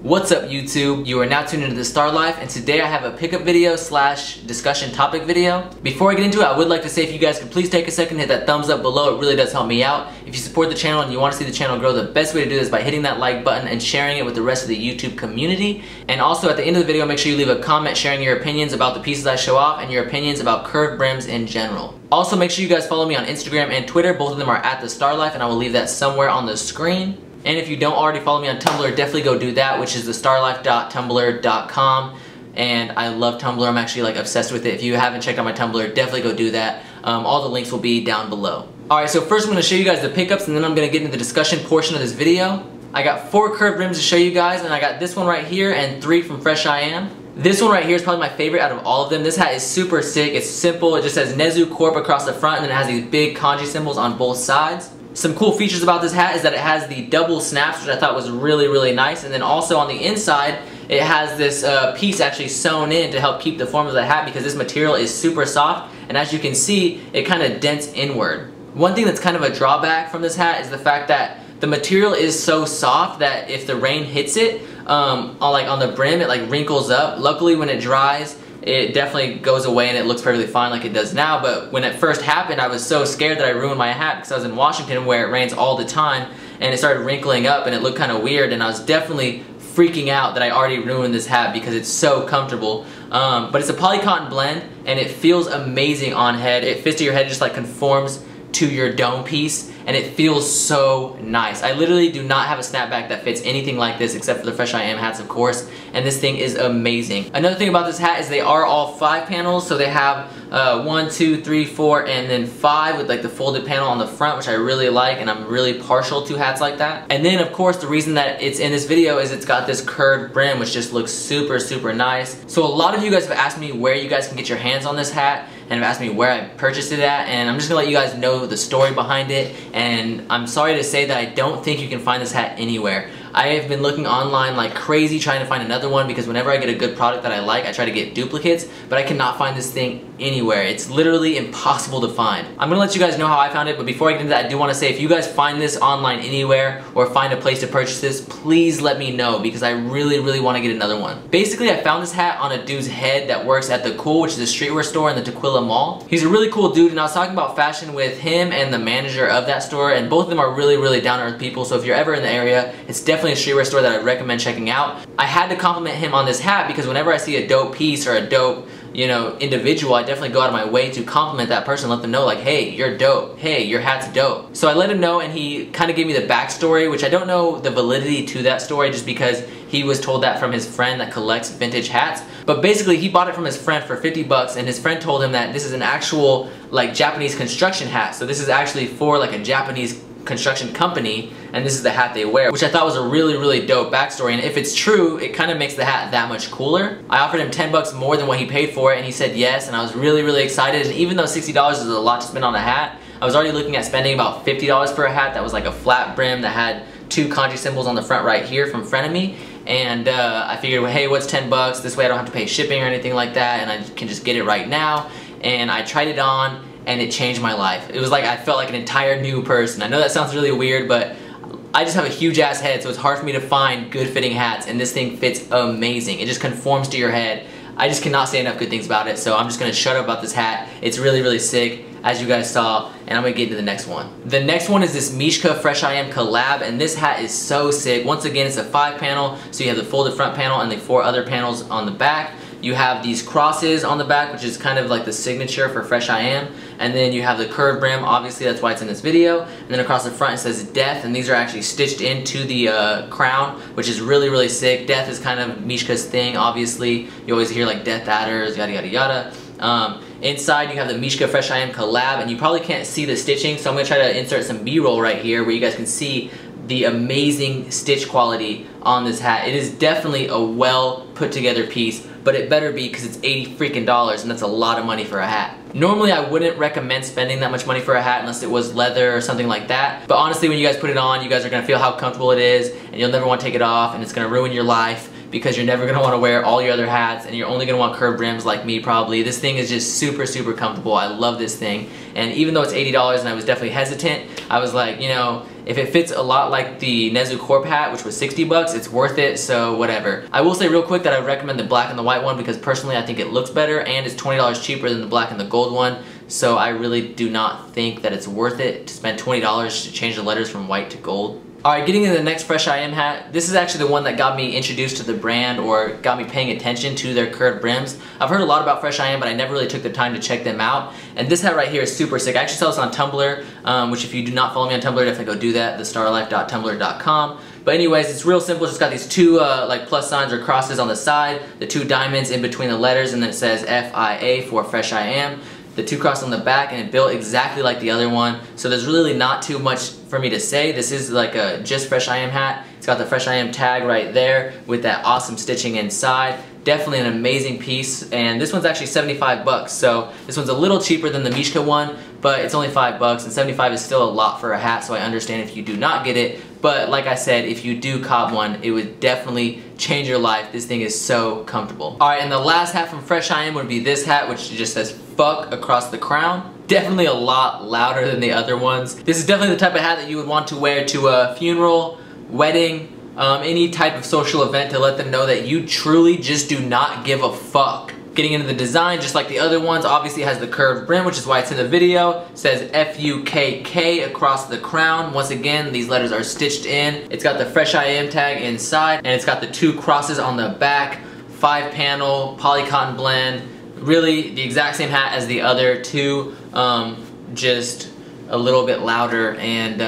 What's up YouTube? You are now tuned into the Starr Life, and today I have a pickup video slash discussion topic video. Before I get into it, I would like to say if you guys could please take a second and hit that thumbs up below. It really does help me out. If you support the channel and you want to see the channel grow, the best way to do this is by hitting that like button and sharing it with the rest of the YouTube community. And also at the end of the video, make sure you leave a comment sharing your opinions about the pieces I show off and your opinions about curved brims in general. Also make sure you guys follow me on Instagram and Twitter. Both of them are at the Starr Life, and I will leave that somewhere on the screen. And if you don't already follow me on Tumblr, definitely go do that, which is thestarlife.tumblr.com. And I love Tumblr. I'm actually like obsessed with it. If you haven't checked out my Tumblr, definitely go do that. All the links will be down below. Alright, so first I'm going to show you guys the pickups, and then I'm going to get into the discussion portion of this video. I got 4 curved rims to show you guys, and I got this one right here and 3 from fresh.i.am. This one right here is probably my favorite out of all of them. This hat is super sick. It's simple. It just says Nezu Corp across the front, and then it has these big kanji symbols on both sides. Some cool features about this hat is that it has the double snaps, which I thought was really nice, and then also on the inside it has this piece actually sewn in to help keep the form of the hat, because this material is super soft, and as you can see it kind of dents inward. One thing that's kind of a drawback from this hat is the fact that the material is so soft that if the rain hits it on the brim, it like wrinkles up. Luckily when it dries, it definitely goes away and it looks perfectly fine like it does now. But when it first happened, I was so scared that I ruined my hat, because I was in Washington where it rains all the time, and it started wrinkling up and it looked kind of weird, and I was definitely freaking out that I already ruined this hat because it's so comfortable. But it's a poly cotton blend and it feels amazing on head. It fits to your head, just like conforms to your dome piece, and it feels so nice. I literally do not have a snapback that fits anything like this except for the fresh.i.am hats, of course, and this thing is amazing. Another thing about this hat is they are all 5 panels, so they have 1, 2, 3, 4, and then 5 with like the folded panel on the front, which I really like, and I'm really partial to hats like that. And then of course the reason that it's in this video is it's got this curved brim, which just looks super nice. So a lot of you guys have asked me where you guys can get your hands on this hat, and have asked me where I purchased it at, and I'm just gonna let you guys know the story behind it. And I'm sorry to say that I don't think you can find this hat anywhere. I have been looking online like crazy trying to find another one, because whenever I get a good product that I like, I try to get duplicates, but I cannot find this thing anywhere. It's literally impossible to find. I'm gonna let you guys know how I found it, but before I get into that, I do want to say if you guys find this online anywhere or find a place to purchase this, please let me know, because I really want to get another one. Basically, I found this hat on a dude's head that works at The Cool, which is a streetwear store in the Tequila Mall. He's a really cool dude, and I was talking about fashion with him and the manager of that store, and both of them are really down-to-earth people, so if you're ever in the area, it's definitely a streetwear store that I recommend checking out. I had to compliment him on this hat because whenever I see a dope piece or a dope, you know, individual, I definitely go out of my way to compliment that person, let them know like, hey, you're dope, hey, your hat's dope. So I let him know, and he kind of gave me the backstory, which I don't know the validity to that story, just because he was told that from his friend that collects vintage hats. But basically he bought it from his friend for 50 bucks, and his friend told him that this is an actual like Japanese construction hat. So this is actually for like a Japanese construction company, and this is the hat they wear, which I thought was a really dope backstory. And if it's true, it kind of makes the hat that much cooler. I offered him 10 bucks more than what he paid for it, and he said yes, and I was really excited. And even though $60 is a lot to spend on a hat, I was already looking at spending about $50 for a hat that was like a flat brim that had 2 kanji symbols on the front right here from Frenemy. And I figured, well, hey, what's 10 bucks? This way I don't have to pay shipping or anything like that, and I can just get it right now. And I tried it on, and it changed my life. It was like I felt like an entire new person. I know that sounds really weird, but I just have a huge ass head, so it's hard for me to find good fitting hats, and this thing fits amazing. It just conforms to your head. I just cannot say enough good things about it, so I'm just gonna shut up about this hat. It's really sick, as you guys saw, and I'm gonna get into the next one. The next one is this Mishka fresh.i.am collab, and this hat is so sick. Once again, it's a 5 panel, so you have the folded front panel and the 4 other panels on the back. You have these crosses on the back, which is kind of like the signature for fresh.i.am, and then you have the curved brim, obviously that's why it's in this video, and then across the front it says death, and these are actually stitched into the crown, which is really sick. Death is kind of Mishka's thing, obviously. You always hear like death adders, yada. Inside you have the Mishka fresh.i.am collab, and you probably can't see the stitching, so I'm going to try to insert some B-roll right here where you guys can see the amazing stitch quality on this hat. It is definitely a well put together piece, but it better be, because it's $80 freaking, and that's a lot of money for a hat. Normally I wouldn't recommend spending that much money for a hat unless it was leather or something like that, but honestly when you guys put it on, you guys are going to feel how comfortable it is, and you'll never want to take it off, and it's going to ruin your life, because you're never gonna wanna wear all your other hats and you're only gonna want curved brims like me probably. This thing is just super, super comfortable. I love this thing. And even though it's $80 and I was definitely hesitant, I was like, you know, if it fits a lot like the Nezu Corp hat, which was 60 bucks, it's worth it, so whatever. I will say real quick that I recommend the black and the white one because personally I think it looks better and it's $20 cheaper than the black and the gold one. So I really do not think that it's worth it to spend $20 to change the letters from white to gold. Alright, getting into the next fresh.i.am hat. This is actually the one that got me introduced to the brand or got me paying attention to their curved brims. I've heard a lot about fresh.i.am, but I never really took the time to check them out. And this hat right here is super sick. I actually sell this on TUMBLR, which if you do not follow me on TUMBLR, definitely go do that, thestarlife.tumblr.com. But anyways, it's real simple. It's just got these two like plus signs or crosses on the side, the two diamonds in between the letters, and then it says F.I.A. for fresh.i.am. The two crosses on the back, and it built exactly like the other one. So there's really not too much for me to say. This is like a just fresh.i.am hat. It's got the fresh.i.am tag right there with that awesome stitching inside. Definitely an amazing piece, and this one's actually 75 bucks. So this one's a little cheaper than the Mishka one, but it's only 5 bucks, and 75 is still a lot for a hat, so I understand if you do not get it. But like I said, if you do cop one, it would definitely change your life. This thing is so comfortable. Alright, and the last hat from fresh.i.am would be this hat, which just says fuck across the crown. Definitely a lot louder than the other ones. This is definitely the type of hat that you would want to wear to a funeral, wedding, any type of social event to let them know that you truly just do not give a fuck. Getting into the design, just like the other ones, obviously it has the curved brim, which is why it's in the video. It says F-U-K-K across the crown. Once again, these letters are stitched in. It's got the fresh.i.am tag inside, and it's got the two crosses on the back, 5-panel, poly cotton blend. Really the exact same hat as the other two, just a little bit louder, and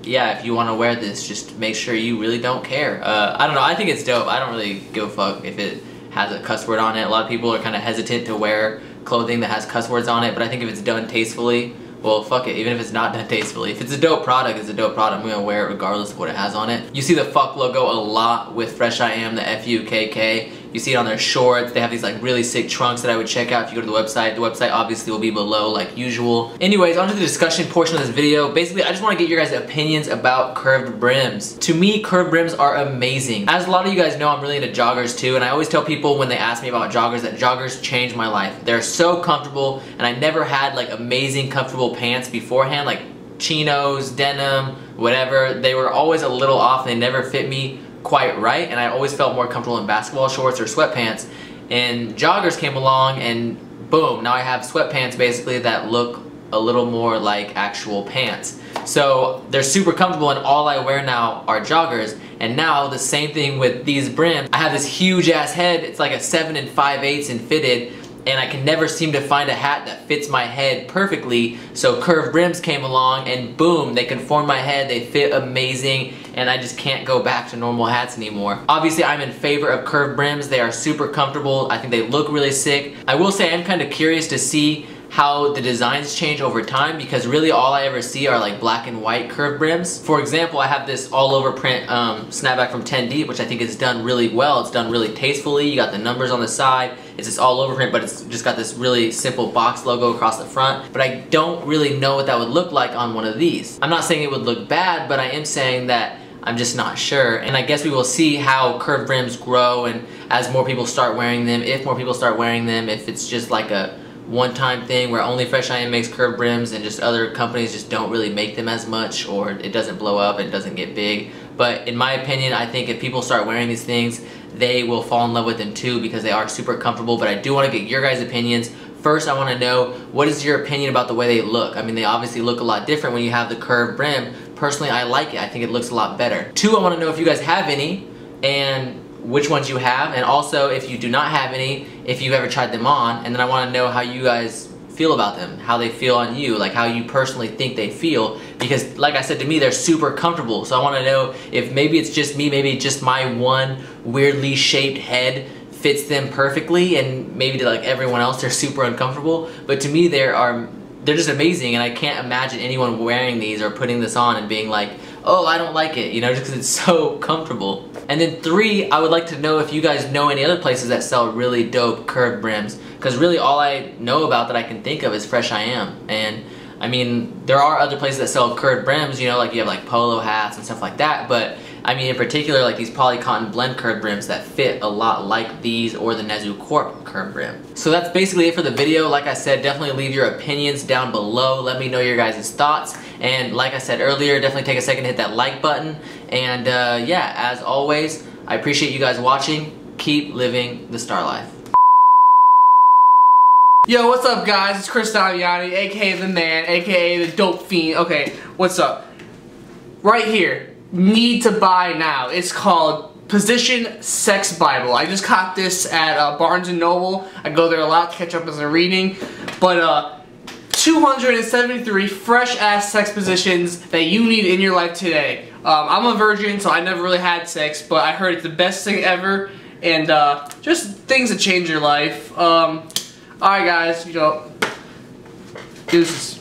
yeah, if you want to wear this, just make sure you really don't care. I don't know, I think it's dope. I don't really give a fuck if it has a cuss word on it. A lot of people are kind of hesitant to wear clothing that has cuss words on it, but I think if it's done tastefully, well, fuck it, even if it's not done tastefully. If it's a dope product, it's a dope product. I'm gonna wear it regardless of what it has on it. You see the fuck logo a lot with fresh.i.am, the F-U-K-K. You see it on their shorts. They have these like really sick trunks that I would check out if you go to the website. The website obviously will be below like usual. Anyways, on to the discussion portion of this video. Basically, I just want to get your guys' opinions about curved brims. To me, curved brims are amazing. As a lot of you guys know, I'm really into joggers too, and I always tell people when they ask me about joggers that joggers changed my life. They're so comfortable, and I never had like amazing comfortable pants beforehand, like chinos, denim, whatever. They were always a little off, and they never fit me quite right, and I always felt more comfortable in basketball shorts or sweatpants. And joggers came along, and boom, now I have sweatpants basically that look a little more like actual pants. So they're super comfortable, and all I wear now are joggers. And now the same thing with these brims. I have this huge ass head. It's like a 7 5/8 and fitted, and I can never seem to find a hat that fits my head perfectly. So curved brims came along, and boom, they conform my head, they fit amazing, and I just can't go back to normal hats anymore. Obviously, I'm in favor of curved brims. They are super comfortable. I think they look really sick. I will say I'm kind of curious to see how the designs change over time, because really all I ever see are like black and white curved brims. For example, I have this all over print snapback from 10 Deep, which I think is done really well. It's done really tastefully. You got the numbers on the side. It's this all over print, but it's just got this really simple box logo across the front. But I don't really know what that would look like on one of these. I'm not saying it would look bad, but I am saying that I'm just not sure. And I guess we will see how curved brims grow, and as more people start wearing them, if more people start wearing them, if it's just like a one-time thing where only fresh.i.am makes curved brims and just other companies just don't really make them as much, or it doesn't blow up and it doesn't get big. But in my opinion, I think if people start wearing these things, they will fall in love with them too, because they are super comfortable. But I do want to get your guys' opinions. First, I want to know, what is your opinion about the way they look? I mean, they obviously look a lot different when you have the curved brim. Personally, I like it. I think it looks a lot better. Two, I want to know if you guys have any, and which ones you have, and also if you do not have any, if you've ever tried them on. And then I want to know how you guys feel about them, how they feel on you, like how you personally think they feel, because like I said, to me they're super comfortable. So I want to know if maybe it's just me, maybe just my one weirdly shaped head fits them perfectly, and maybe to like everyone else they're super uncomfortable. But to me they're just amazing, and I can't imagine anyone wearing these or putting this on and being like, oh, I don't like it, you know, just because it's so comfortable. And then three, I would like to know if you guys know any other places that sell really dope curved brims, because really all I know about that I can think of is fresh.i.am. And I mean, there are other places that sell curved brims, you know, like you have like polo hats and stuff like that, but I mean, in particular, like these poly cotton blend curved brims that fit a lot like these or the Nezu Corp curved brim. So that's basically it for the video. Like I said, definitely leave your opinions down below. Let me know your guys' thoughts. And like I said earlier, definitely take a second to hit that like button. And yeah, as always, I appreciate you guys watching. Keep living the Starr life. Yo, what's up guys? It's fresh.i.am, aka the man, aka the dope fiend. Okay, what's up? Right here, need to buy now. It's called Position Sex Bible. I just caught this at Barnes & Noble. I go there a lot to catch up as a reading. But 273 fresh ass sex positions that you need in your life today. I'm a virgin, so I never really had sex, but I heard it's the best thing ever. And just things that change your life. Alright guys, you know, deuces.